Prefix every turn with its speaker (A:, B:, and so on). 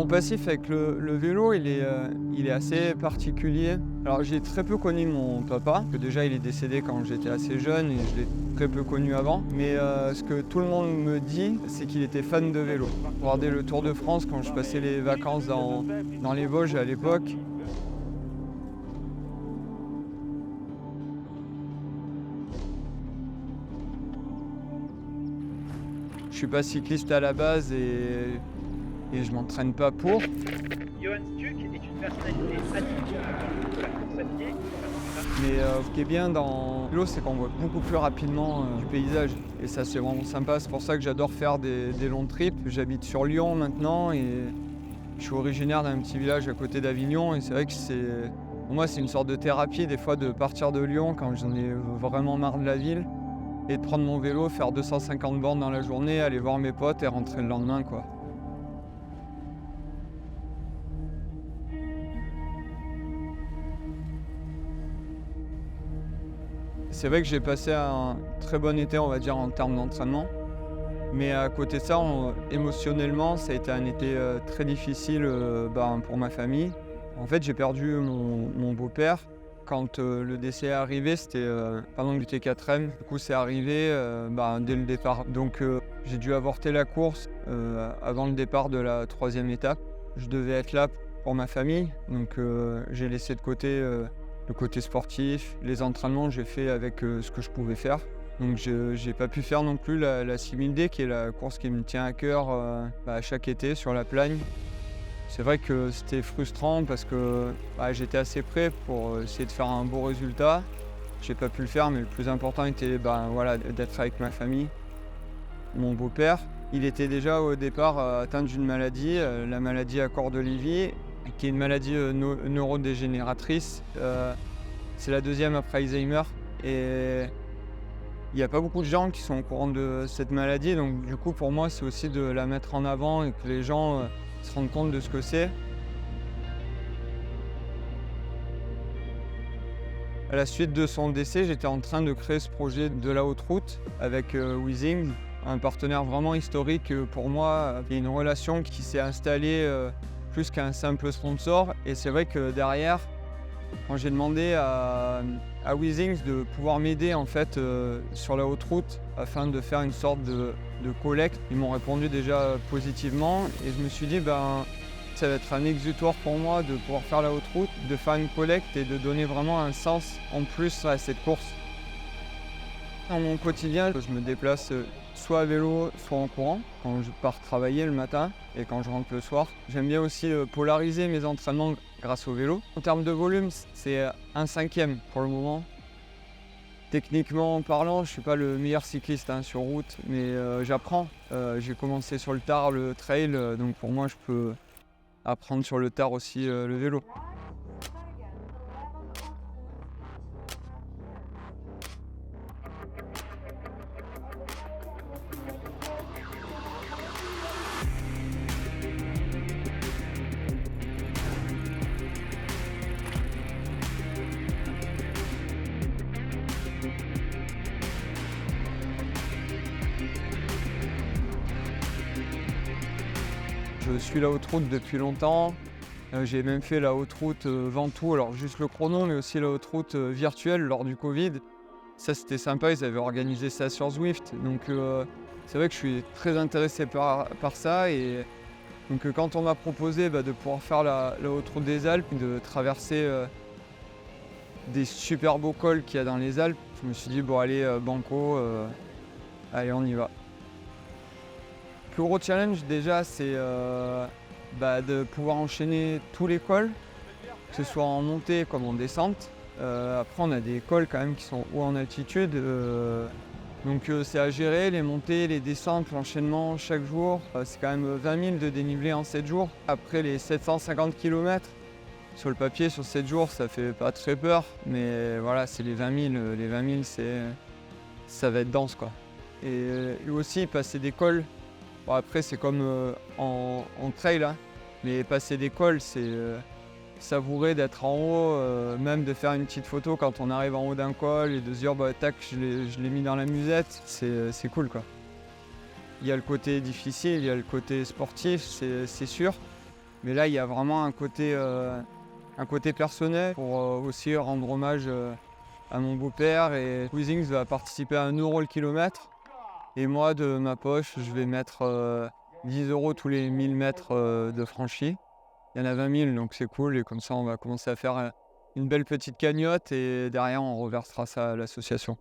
A: Mon passif avec le vélo, il est assez particulier. Alors j'ai très peu connu mon papa, que déjà il est décédé quand j'étais assez jeune et je l'ai très peu connu avant. Mais ce que tout le monde me dit, c'est qu'il était fan de vélo. Je regardais le Tour de France quand je passais les vacances dans les Vosges à l'époque. Je suis pas cycliste à la base et je m'entraîne pas pour.
B: Johan Stuck est une personnalité atypique de la course à pied.
A: Mais ce qui est bien dans le vélo, c'est qu'on voit beaucoup plus rapidement du paysage. Et ça, c'est vraiment sympa. C'est pour ça que j'adore faire des longs trips. J'habite sur Lyon maintenant et je suis originaire d'un petit village à côté d'Avignon. Et c'est vrai que pour moi, c'est une sorte de thérapie des fois de partir de Lyon quand j'en ai vraiment marre de la ville et de prendre mon vélo, faire 250 bornes dans la journée, aller voir mes potes et rentrer le lendemain, quoi. C'est vrai que j'ai passé un très bon été, on va dire, en termes d'entraînement. Mais à côté de ça, émotionnellement, ça a été un été très difficile pour ma famille. En fait, j'ai perdu mon beau-père. Quand le décès est arrivé, c'était pendant que j'étais 4e. Du coup, c'est arrivé dès le départ. Donc, j'ai dû avorter la course avant le départ de la 3e étape. Je devais être là pour ma famille. Donc, j'ai laissé de côté le côté sportif. Les entraînements, j'ai fait avec ce que je pouvais faire. Donc j'ai pas pu faire non plus la 6000D, qui est la course qui me tient à cœur chaque été sur la Plagne. C'est vrai que c'était frustrant parce que j'étais assez prêt pour essayer de faire un beau résultat. J'ai pas pu le faire, mais le plus important était d'être avec ma famille. Mon beau-père, il était déjà au départ atteint d'une maladie, la maladie à corps d'Olivier, qui est une maladie neurodégénératrice. C'est la 2e après Alzheimer. Et il n'y a pas beaucoup de gens qui sont au courant de cette maladie, donc du coup pour moi c'est aussi de la mettre en avant et que les gens se rendent compte de ce que c'est. À la suite de son décès, j'étais en train de créer ce projet de la haute route avec Weezing, un partenaire vraiment historique pour moi. Il y a une relation qui s'est installée plus qu'un simple sponsor, et c'est vrai que derrière, quand j'ai demandé à Weezing de pouvoir m'aider en fait sur la haute route afin de faire une sorte de collecte, ils m'ont répondu déjà positivement et je me suis dit ça va être un exutoire pour moi de pouvoir faire la haute route, de faire une collecte et de donner vraiment un sens en plus à cette course. Dans mon quotidien, je me déplace soit à vélo, soit en courant, quand je pars travailler le matin et quand je rentre le soir. J'aime bien aussi polariser mes entraînements grâce au vélo. En termes de volume, c'est 1/5 pour le moment. Techniquement parlant, je ne suis pas le meilleur cycliste sur route, mais j'apprends. J'ai commencé sur le tard, le trail, donc pour moi je peux apprendre sur le tard aussi le vélo. Je suis la haute route depuis longtemps. J'ai même fait la haute route Ventoux, alors juste le chrono, mais aussi la haute route virtuelle lors du Covid. Ça c'était sympa, ils avaient organisé ça sur Zwift. Donc c'est vrai que je suis très intéressé par ça. Et donc quand on m'a proposé de pouvoir faire la haute route des Alpes, de traverser des super beaux cols qu'il y a dans les Alpes, je me suis dit bon allez banco, allez on y va. Le plus gros challenge déjà c'est de pouvoir enchaîner tous les cols, que ce soit en montée comme en descente. Après on a des cols quand même qui sont hauts en altitude, donc c'est à gérer les montées, les descentes, l'enchaînement chaque jour. C'est quand même 20 000 de dénivelé en 7 jours. Après les 750 km, sur le papier sur 7 jours ça fait pas très peur, mais voilà c'est les 20 000. Les 20 000 ça va être dense quoi. Et aussi passer des cols. Bon, après c'est comme en trail, mais passer des cols c'est savourer d'être en haut, même de faire une petite photo quand on arrive en haut d'un col et de se dire tac je l'ai mis dans la musette, c'est cool quoi. Il y a le côté difficile, il y a le côté sportif, c'est sûr, Mais là, il y a vraiment un côté personnel pour aussi rendre hommage à mon beau-père. Et Withings va participer à 1 € le kilomètre. Et moi, de ma poche, je vais mettre 10 € tous les 1000 mètres de franchi. Il y en a 20 000, donc c'est cool. Et comme ça, on va commencer à faire une belle petite cagnotte. Et derrière, on reversera ça à l'association.